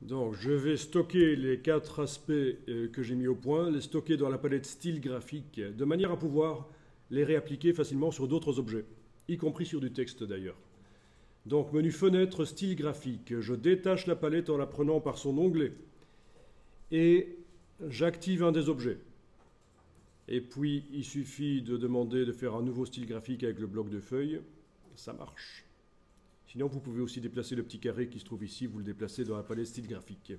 Donc, je vais stocker les 4 aspects que j'ai mis au point, les stocker dans la palette style graphique, de manière à pouvoir les réappliquer facilement sur d'autres objets, y compris sur du texte d'ailleurs. Donc, menu fenêtre, style graphique, je détache la palette en la prenant par son onglet et j'active un des objets. Et puis, il suffit de demander de faire un nouveau style graphique avec le bloc de feuilles, ça marche. Sinon, vous pouvez aussi déplacer le petit carré qui se trouve ici, vous le déplacez dans la palette style graphique.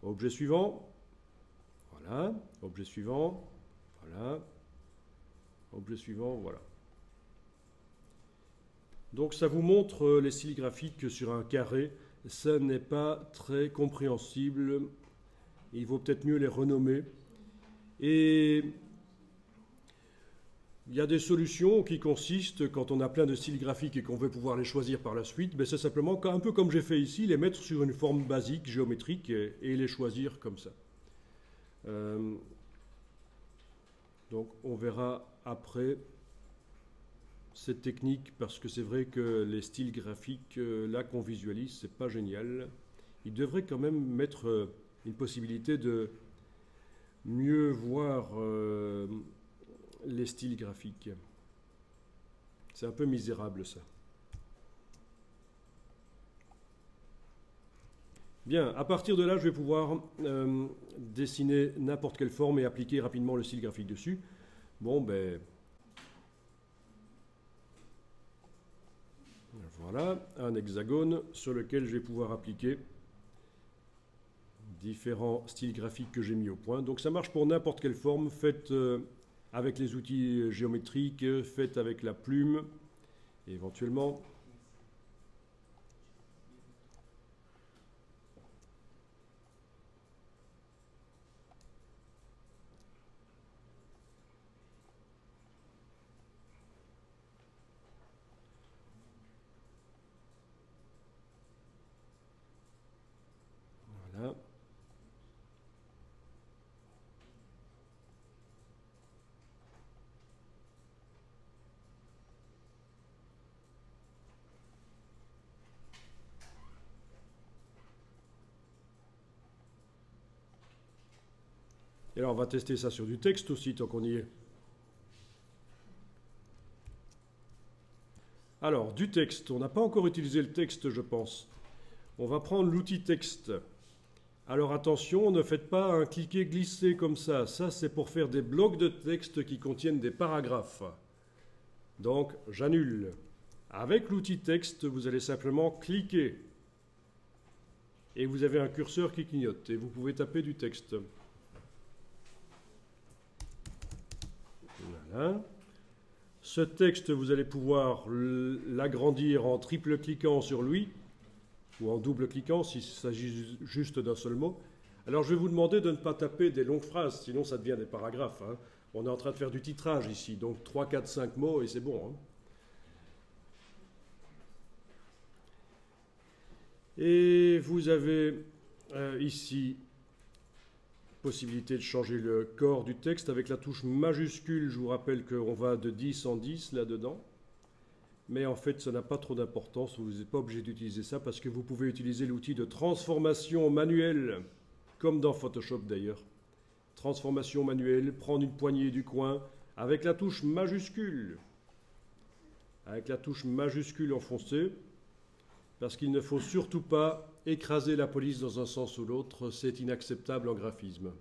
Objet suivant, voilà. Objet suivant, voilà. Objet suivant, voilà. Donc ça vous montre les styles graphiques sur un carré. Ça n'est pas très compréhensible. Il vaut peut-être mieux les renommer. Et il y a des solutions qui consistent, quand on a plein de styles graphiques et qu'on veut pouvoir les choisir par la suite, ben c'est simplement, un peu comme j'ai fait ici, les mettre sur une forme basique, géométrique, et les choisir comme ça. Donc on verra après cette technique, parce que c'est vrai que les styles graphiques, là qu'on visualise, c'est pas génial. Il devrait quand même mettre une possibilité de mieux voir les styles graphiques. C'est un peu misérable ça. Bien, à partir de là, je vais pouvoir dessiner n'importe quelle forme et appliquer rapidement le style graphique dessus. Bon, ben... voilà, un hexagone sur lequel je vais pouvoir appliquer différents styles graphiques que j'ai mis au point. Donc ça marche pour n'importe quelle forme, faite avec les outils géométriques, faite avec la plume, éventuellement. Voilà. Et là, on va tester ça sur du texte aussi, tant qu'on y est. Alors, du texte. On n'a pas encore utilisé le texte, je pense. On va prendre l'outil texte. Alors attention, ne faites pas un cliquer-glisser comme ça. Ça, c'est pour faire des blocs de texte qui contiennent des paragraphes. Donc, j'annule. Avec l'outil texte, vous allez simplement cliquer. Et vous avez un curseur qui clignote. Et vous pouvez taper du texte. Voilà. Ce texte, vous allez pouvoir l'agrandir en triple cliquant sur lui, ou en double cliquant s'il s'agit juste d'un seul mot. Alors je vais vous demander de ne pas taper des longues phrases, sinon ça devient des paragraphes. Hein. On est en train de faire du titrage ici, donc 3, 4, 5 mots et c'est bon. Hein. Et vous avez ici possibilité de changer le corps du texte avec la touche majuscule. Je vous rappelle qu'on va de 10 en 10 là-dedans. Mais en fait, ça n'a pas trop d'importance. Vous n'êtes pas obligé d'utiliser ça parce que vous pouvez utiliser l'outil de transformation manuelle, comme dans Photoshop d'ailleurs. Transformation manuelle, prendre une poignée du coin avec la touche majuscule. Avec la touche majuscule enfoncée, parce qu'il ne faut surtout pas écraser la police dans un sens ou l'autre, c'est inacceptable en graphisme.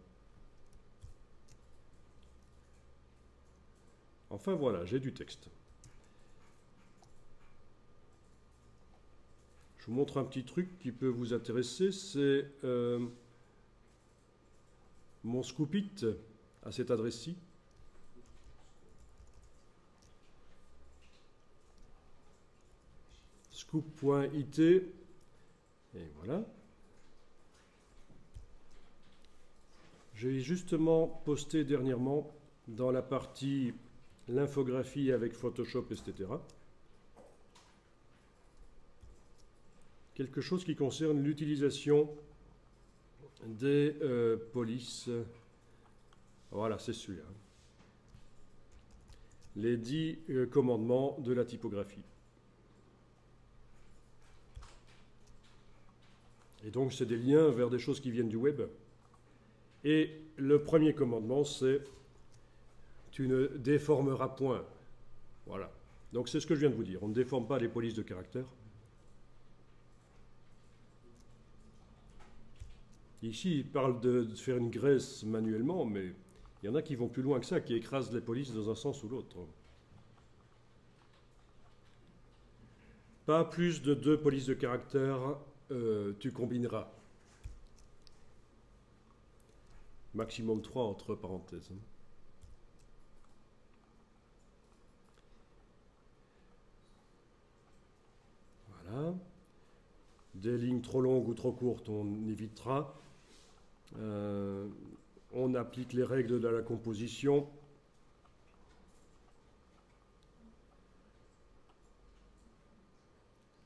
Enfin voilà, j'ai du texte. Je vous montre un petit truc qui peut vous intéresser, c'est mon Scoopit à cette adresse-ci. Scoop.it, et voilà. J'ai justement posté dernièrement dans la partie l'infographie avec Photoshop, etc. Quelque chose qui concerne l'utilisation des polices. Voilà, c'est celui-là. Les 10 commandements de la typographie. Et donc, c'est des liens vers des choses qui viennent du web. Et le premier commandement, c'est « tu ne déformeras point ». Voilà. Donc, c'est ce que je viens de vous dire. On ne déforme pas les polices de caractère. Ici, il parle de faire une graisse manuellement, mais il y en a qui vont plus loin que ça, qui écrasent les polices dans un sens ou l'autre. Pas plus de 2 polices de caractère, tu combineras. Maximum 3 entre parenthèses. Voilà. Des lignes trop longues ou trop courtes, on évitera. On applique les règles de la composition.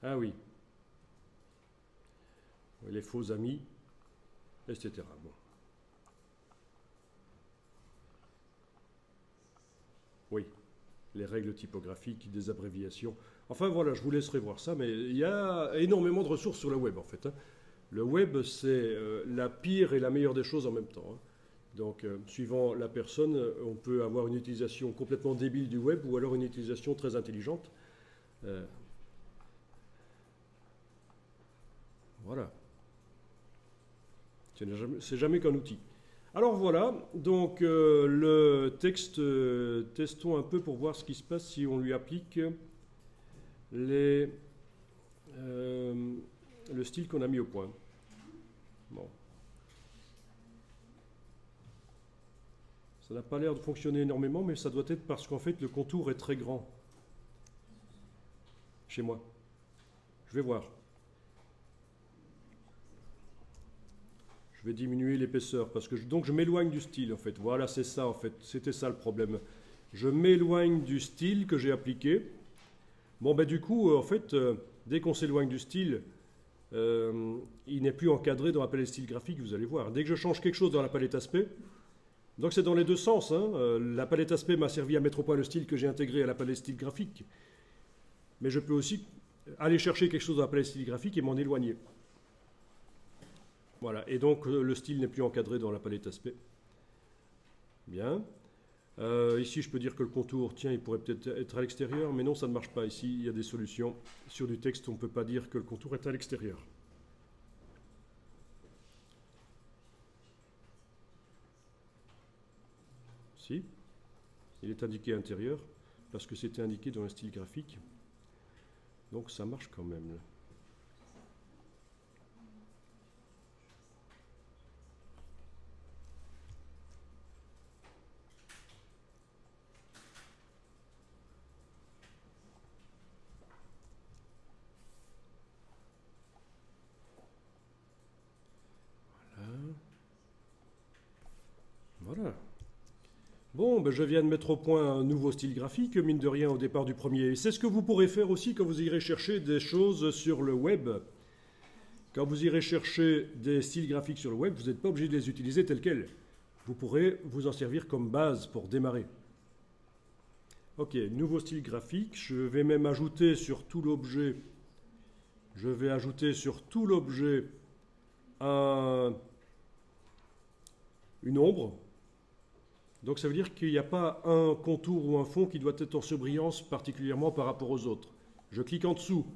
Ah oui. Les faux amis, etc. Bon. Oui, les règles typographiques, des abréviations. Enfin voilà, je vous laisserai voir ça, mais il y a énormément de ressources sur le web en fait. Le web, c'est la pire et la meilleure des choses en même temps. Donc, suivant la personne, on peut avoir une utilisation complètement débile du web ou alors une utilisation très intelligente. Voilà. C'est jamais qu'un outil. Alors voilà, donc le texte, testons un peu pour voir ce qui se passe si on lui applique le style qu'on a mis au point. Bon. Ça n'a pas l'air de fonctionner énormément, mais ça doit être parce qu'en fait le contour est très grand. Chez moi. Je vais voir. Je vais diminuer l'épaisseur parce que donc je m'éloigne du style en fait. Voilà, c'est ça en fait. C'était ça le problème. Je m'éloigne du style que j'ai appliqué. Bon, ben du coup, en fait, dès qu'on s'éloigne du style, il n'est plus encadré dans la palette style graphique, vous allez voir. Dès que je change quelque chose dans la palette aspect, donc c'est dans les deux sens. La palette aspect m'a servi à mettre au point le style que j'ai intégré à la palette style graphique. Mais je peux aussi aller chercher quelque chose dans la palette style graphique et m'en éloigner. Voilà, et donc le style n'est plus encadré dans la palette aspect. Bien. Ici, je peux dire que le contour, tiens, il pourrait peut-être être à l'extérieur, mais non, ça ne marche pas. Ici, il y a des solutions. Sur du texte, on ne peut pas dire que le contour est à l'extérieur. Si, il est indiqué intérieur, parce que c'était indiqué dans un style graphique. Donc ça marche quand même. Là. Voilà. Bon, ben je viens de mettre au point un nouveau style graphique, mine de rien, au départ du premier. Et c'est ce que vous pourrez faire aussi quand vous irez chercher des choses sur le web. Quand vous irez chercher des styles graphiques sur le web, vous n'êtes pas obligé de les utiliser tels quels. Vous pourrez vous en servir comme base pour démarrer. Ok, nouveau style graphique. Je vais même ajouter sur tout l'objet, une ombre. Donc ça veut dire qu'il n'y a pas un contour ou un fond qui doit être en surbrillance particulièrement par rapport aux autres. Je clique en dessous.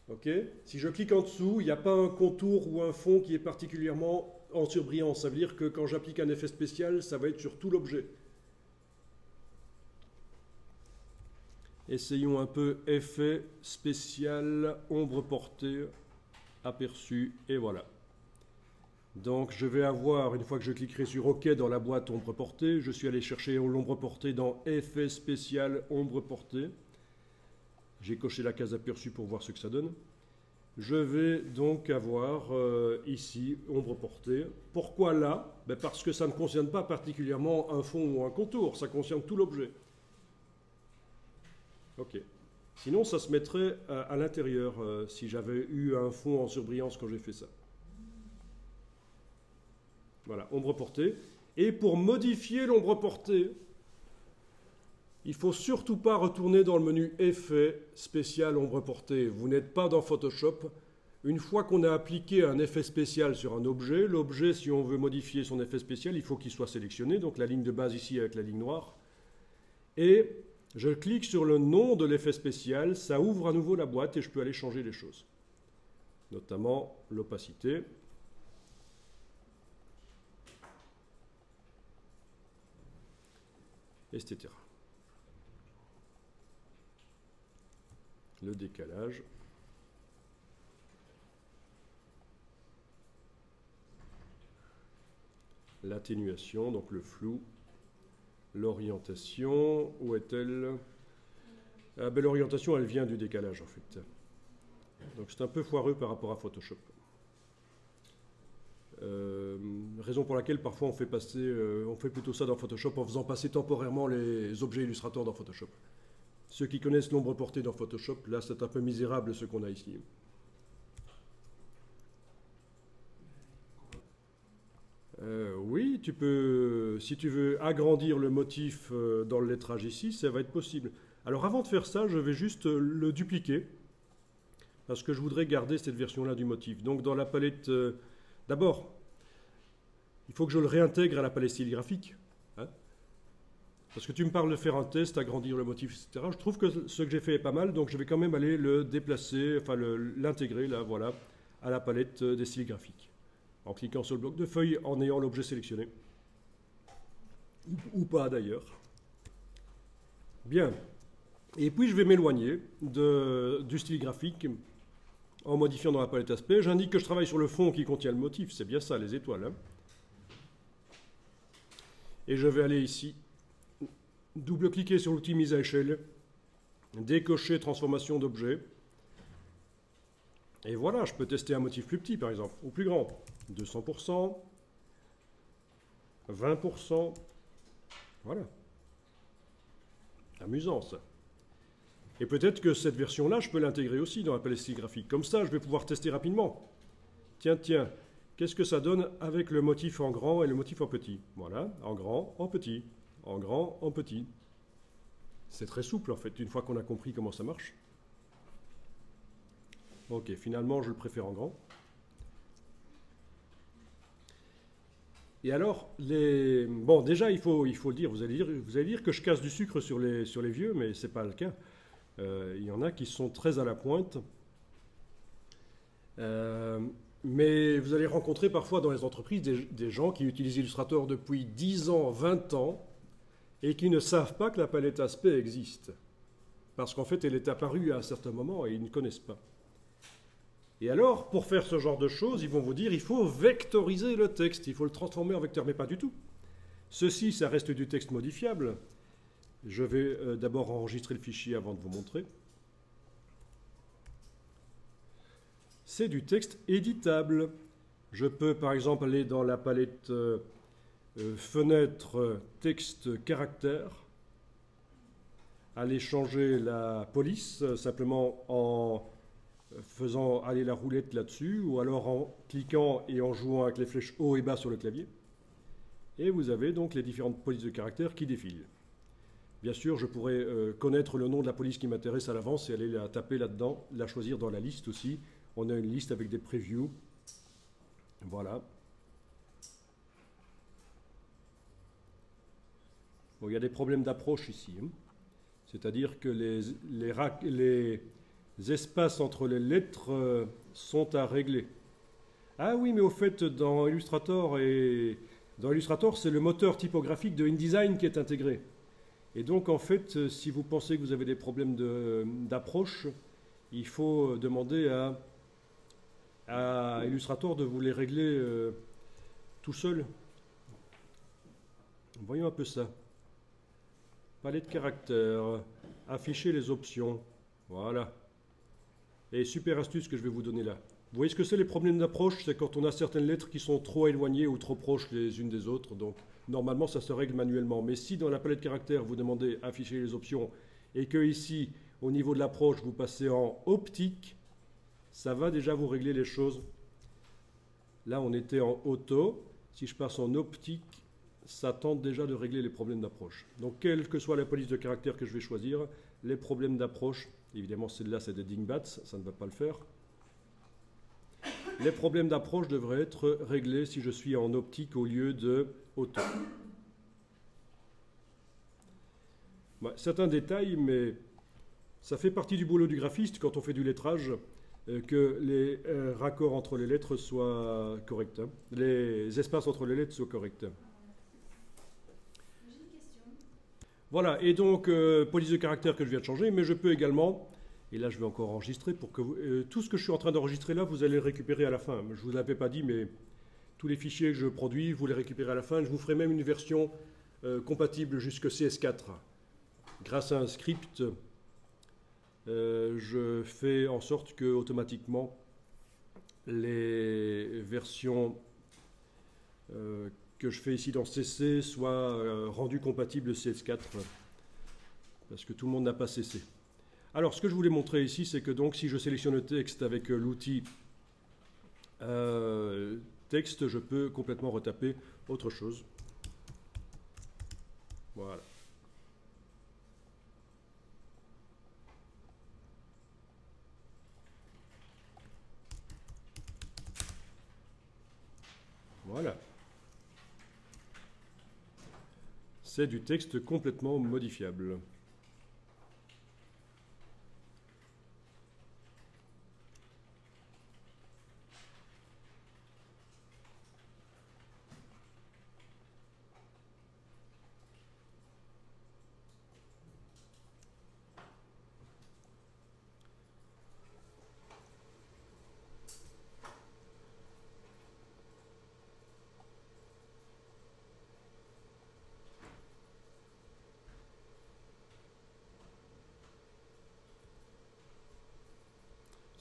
Ok. Si je clique en dessous, il n'y a pas un contour ou un fond qui est particulièrement en surbrillance. Ça veut dire que quand j'applique un effet spécial, ça va être sur tout l'objet. Essayons un peu effet spécial, ombre portée, aperçu, et voilà. Donc je vais avoir, une fois que je cliquerai sur OK dans la boîte ombre portée, je suis allé chercher l'ombre portée dans effet spécial, ombre portée. J'ai coché la case aperçu pour voir ce que ça donne. Je vais donc avoir ici ombre portée. Pourquoi là? Ben parce que ça ne concerne pas particulièrement un fond ou un contour, ça concerne tout l'objet. Ok. Sinon ça se mettrait à l'intérieur si j'avais eu un fond en surbrillance quand j'ai fait ça. Voilà, ombre portée. Et pour modifier l'ombre portée, il ne faut surtout pas retourner dans le menu Effet, spécial, ombre portée. Vous n'êtes pas dans Photoshop. Une fois qu'on a appliqué un effet spécial sur un objet, l'objet, si on veut modifier son effet spécial, il faut qu'il soit sélectionné, donc la ligne de base ici avec la ligne noire. Et je clique sur le nom de l'effet spécial, ça ouvre à nouveau la boîte et je peux aller changer les choses. Notamment l'opacité. Etc. Le décalage. L'atténuation, donc le flou. L'orientation, où est-elle? Ah ben, l'orientation, elle vient du décalage en fait. Donc c'est un peu foireux par rapport à Photoshop. Raison pour laquelle parfois on fait plutôt ça dans Photoshop en faisant passer temporairement les objets Illustrator dans Photoshop. Ceux qui connaissent l'ombre portée dans Photoshop, là c'est un peu misérable ce qu'on a ici. Oui, tu peux, si tu veux agrandir le motif dans le lettrage ici, ça va être possible. Alors avant de faire ça, je vais juste le dupliquer, parce que je voudrais garder cette version-là du motif. Donc dans la palette, d'abord, il faut que je le réintègre à la palette style graphique. Hein, parce que tu me parles de faire un test, agrandir le motif, etc. Je trouve que ce que j'ai fait est pas mal, donc je vais quand même aller le déplacer, enfin l'intégrer là, voilà, à la palette des styles graphiques. En cliquant sur le bloc de feuilles, en ayant l'objet sélectionné. Ou pas d'ailleurs. Bien. Et puis je vais m'éloigner du style graphique en modifiant dans la palette aspect. J'indique que je travaille sur le fond qui contient le motif. C'est bien ça, les étoiles. Hein. Et je vais aller ici, double-cliquer sur l'outil mise à échelle, décocher transformation d'objet. Et voilà, je peux tester un motif plus petit par exemple, ou plus grand. 200%, 20%, voilà. Amusant ça. Et peut-être que cette version-là, je peux l'intégrer aussi dans la palette style graphique. Comme ça, je vais pouvoir tester rapidement. Tiens, qu'est-ce que ça donne avec le motif en grand et le motif en petit? Voilà, en grand, en petit, en grand, en petit. C'est très souple en fait, une fois qu'on a compris comment ça marche. Ok, finalement, je le préfère en grand. Et alors, bon, déjà, il faut le dire, vous allez dire que je casse du sucre sur les vieux, mais ce n'est pas le cas. Il y en a qui sont très à la pointe. Mais vous allez rencontrer parfois dans les entreprises des gens qui utilisent Illustrator depuis 10 ans, 20 ans, et qui ne savent pas que la palette aspect existe. Parce qu'en fait, elle est apparue à un certain moment et ils ne connaissent pas. Et alors, pour faire ce genre de choses, ils vont vous dire il faut vectoriser le texte, il faut le transformer en vecteur, mais pas du tout. Ceci, ça reste du texte modifiable. Je vais d'abord enregistrer le fichier avant de vous montrer. C'est du texte éditable. Je peux par exemple aller dans la palette fenêtre texte caractère, aller changer la police simplement en faisant aller la roulette là-dessus, ou alors en cliquant et en jouant avec les flèches haut et bas sur le clavier. Et vous avez donc les différentes polices de caractère qui défilent. Bien sûr, je pourrais connaître le nom de la police qui m'intéresse à l'avance et aller la taper là-dedans, la choisir dans la liste aussi. On a une liste avec des previews. Voilà. Bon, il y a des problèmes d'approche ici. Hein. C'est-à-dire que les espaces entre les lettres sont à régler. Ah oui, mais au fait, dans Illustrator, c'est le moteur typographique de InDesign qui est intégré. Et donc, en fait, si vous pensez que vous avez des problèmes d'approche, il faut demander à Illustrator de vous les régler tout seul. Voyons un peu ça. Palette de caractères, afficher les options. Voilà. Et super astuce que je vais vous donner là. Vous voyez ce que c'est les problèmes d'approche? C'est quand on a certaines lettres qui sont trop éloignées ou trop proches les unes des autres. Donc, normalement, ça se règle manuellement. Mais si dans la palette caractères, vous demandez afficher les options et que ici, au niveau de l'approche, vous passez en optique, ça va déjà vous régler les choses. Là, on était en auto. Si je passe en optique, ça tente déjà de régler les problèmes d'approche. Donc, quelle que soit la police de caractère que je vais choisir, les problèmes d'approche, évidemment, celle-là, c'est des dingbats, ça ne va pas le faire. les problèmes d'approche devraient être réglés si je suis en optique au lieu de auto. Ouais, certains détails, mais ça fait partie du boulot du graphiste quand on fait du lettrage, que les raccords entre les lettres soient corrects, hein. Les espaces entre les lettres soient corrects. J'ai une question. Voilà, et donc police de caractère que je viens de changer, mais je peux également, et là je vais encore enregistrer, pour que tout ce que je suis en train d'enregistrer là, vous allez le récupérer à la fin. Je ne vous l'avais pas dit, mais tous les fichiers que je produis, vous les récupérez à la fin. Je vous ferai même une version compatible jusque CS4. Grâce à un script, je fais en sorte que automatiquement les versions que je fais ici dans CC soient rendues compatibles CS4, parce que tout le monde n'a pas CC. Alors, ce que je voulais montrer ici, c'est que donc si je sélectionne le texte avec l'outil texte, je peux complètement retaper autre chose. Voilà. Voilà. C'est du texte complètement modifiable.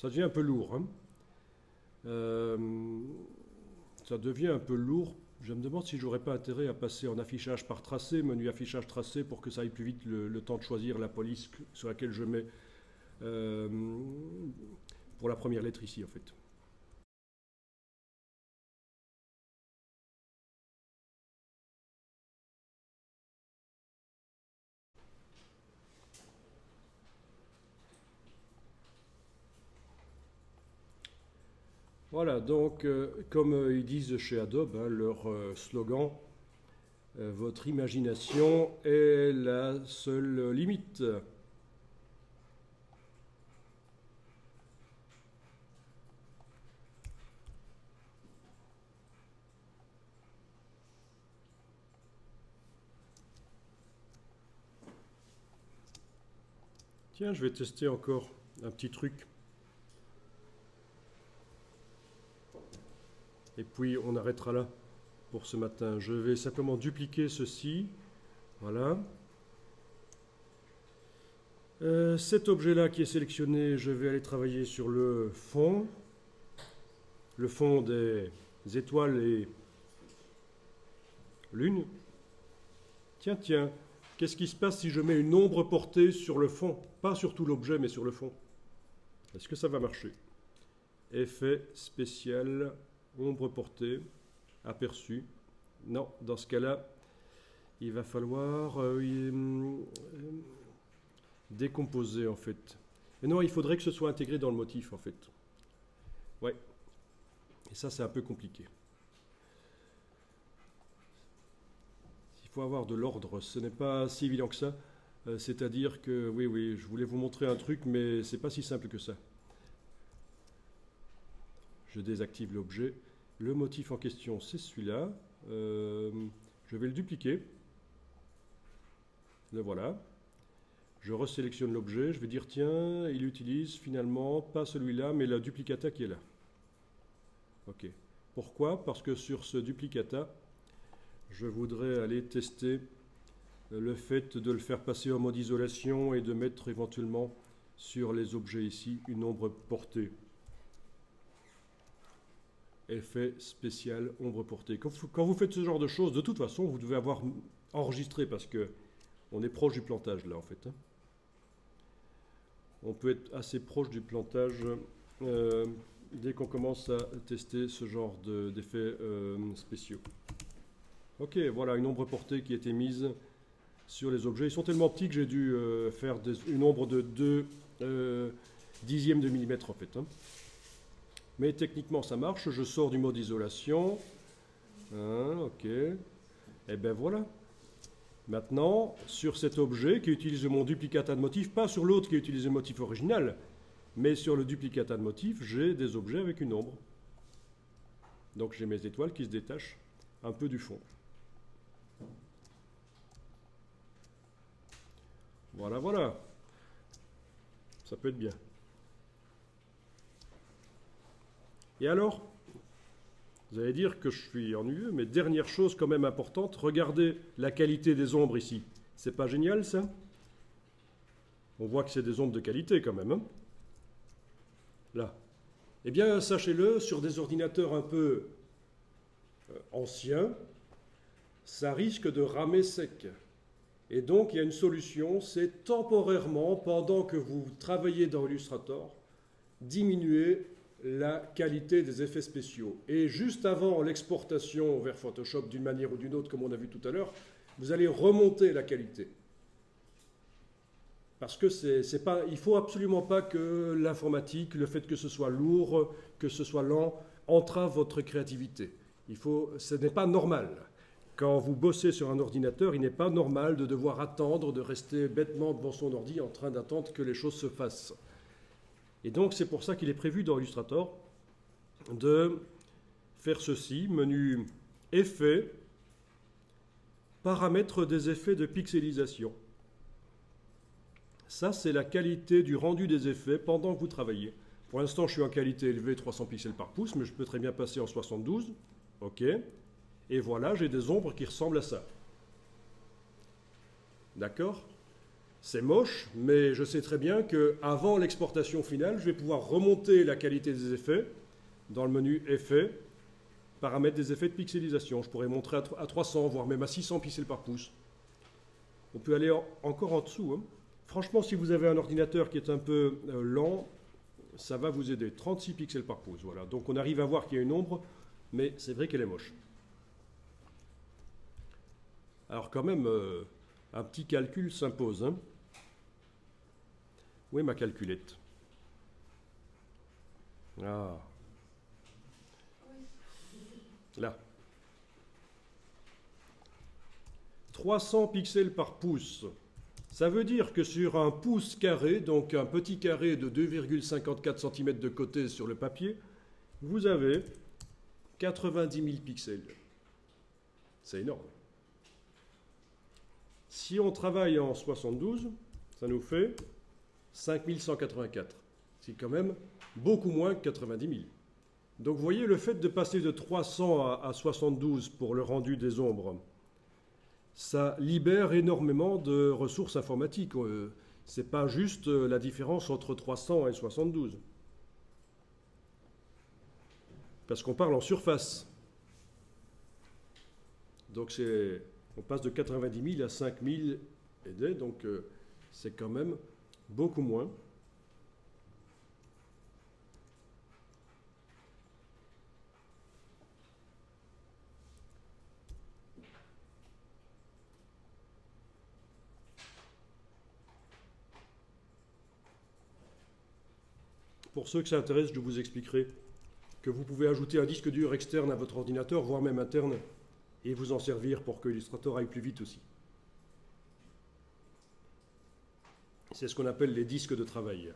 Ça devient un peu lourd, hein. Ça devient un peu lourd. Je me demande si j'aurais pas intérêt à passer en affichage par tracé, menu affichage tracé, pour que ça aille plus vite le temps de choisir la police sur laquelle je mets pour la première lettre ici, en fait. Voilà, donc, comme ils disent chez Adobe, hein, leur slogan, votre imagination est la seule limite. Tiens, je vais tester encore un petit truc. Et puis on arrêtera là pour ce matin. Je vais simplement dupliquer ceci. Voilà. Cet objet-là qui est sélectionné, je vais aller travailler sur le fond. Le fond des étoiles et lune. Tiens, tiens, qu'est-ce qui se passe si je mets une ombre portée sur le fond? Pas sur tout l'objet, mais sur le fond. Est-ce que ça va marcher? Effet spécial. Ombre portée, aperçu. Non, dans ce cas-là, il va falloir décomposer en fait. Et non, il faudrait que ce soit intégré dans le motif en fait. Ouais. Et ça, c'est un peu compliqué. Il faut avoir de l'ordre. Ce n'est pas si évident que ça. C'est-à-dire que, oui, je voulais vous montrer un truc, mais c'est pas si simple que ça. Je désactive l'objet. Le motif en question, c'est celui-là. Je vais le dupliquer. Le voilà. Je resélectionne l'objet. Je vais dire, tiens, il utilise finalement pas celui-là, mais la duplicata qui est là. OK. Pourquoi? Parce que sur ce duplicata, je voudrais aller tester le fait de le faire passer en mode isolation et de mettre éventuellement sur les objets ici une ombre portée. Effet spécial ombre portée. Quand vous faites ce genre de choses, de toute façon, vous devez avoir enregistré parce que on est proche du plantage là en fait. On peut être assez proche du plantage dès qu'on commence à tester ce genre d'effets spéciaux. Ok, voilà une ombre portée qui a été mise sur les objets. Ils sont tellement petits que j'ai dû faire une ombre de 2 dixièmes de millimètre en fait. Mais techniquement, ça marche. Je sors du mode isolation. OK. Et bien voilà. Maintenant, sur cet objet qui utilise mon duplicata de motif, pas sur l'autre qui utilise le motif original, mais sur le duplicata de motif, j'ai des objets avec une ombre. Donc j'ai mes étoiles qui se détachent un peu du fond. Voilà, voilà. Ça peut être bien. Et alors, vous allez dire que je suis ennuyeux, mais dernière chose quand même importante, regardez la qualité des ombres ici. C'est pas génial ça? On voit que c'est des ombres de qualité quand même. Hein, là. Eh bien, sachez-le, sur des ordinateurs un peu anciens, ça risque de ramer sec. Et donc, il y a une solution, c'est temporairement, pendant que vous travaillez dans Illustrator, diminuer la qualité des effets spéciaux. Et juste avant l'exportation vers Photoshop d'une manière ou d'une autre, comme on a vu tout à l'heure, vous allez remonter la qualité. Parce que il ne faut absolument pas que l'informatique, le fait que ce soit lourd, que ce soit lent, entrave votre créativité. Ce n'est pas normal. Quand vous bossez sur un ordinateur, il n'est pas normal de devoir attendre, de rester bêtement devant son ordi en train d'attendre que les choses se fassent. Et donc c'est pour ça qu'il est prévu dans Illustrator de faire ceci, menu Effets, paramètres des effets de pixelisation. Ça, c'est la qualité du rendu des effets pendant que vous travaillez. Pour l'instant, je suis en qualité élevée, 300 pixels par pouce, mais je peux très bien passer en 72. OK. Et voilà, j'ai des ombres qui ressemblent à ça. D'accord ? C'est moche, mais je sais très bien qu'avant l'exportation finale, je vais pouvoir remonter la qualité des effets dans le menu Effets, paramètres des effets de pixelisation. Je pourrais montrer à 300, voire même à 600 pixels par pouce. On peut aller encore en dessous. Hein. Franchement, si vous avez un ordinateur qui est un peu lent, ça va vous aider. 36 pixels par pouce, voilà. Donc on arrive à voir qu'il y a une ombre, mais c'est vrai qu'elle est moche. Alors quand même, un petit calcul s'impose. Hein. Où est ma calculette? Ah. Là. 300 pixels par pouce. Ça veut dire que sur un pouce carré, donc un petit carré de 2,54 cm de côté sur le papier, vous avez 90 000 pixels. C'est énorme. Si on travaille en 72, ça nous fait 5184. C'est quand même beaucoup moins que 90 000. Donc vous voyez, le fait de passer de 300 à 72 pour le rendu des ombres, ça libère énormément de ressources informatiques. Ce n'est pas juste la différence entre 300 et 72. Parce qu'on parle en surface. Donc on passe de 90 000 à 5 000 et des, donc c'est quand même beaucoup moins. Pour ceux que ça intéresse, je vous expliquerai que vous pouvez ajouter un disque dur externe à votre ordinateur, voire même interne, et vous en servir pour que Illustrator aille plus vite aussi. C'est ce qu'on appelle les disques de travail.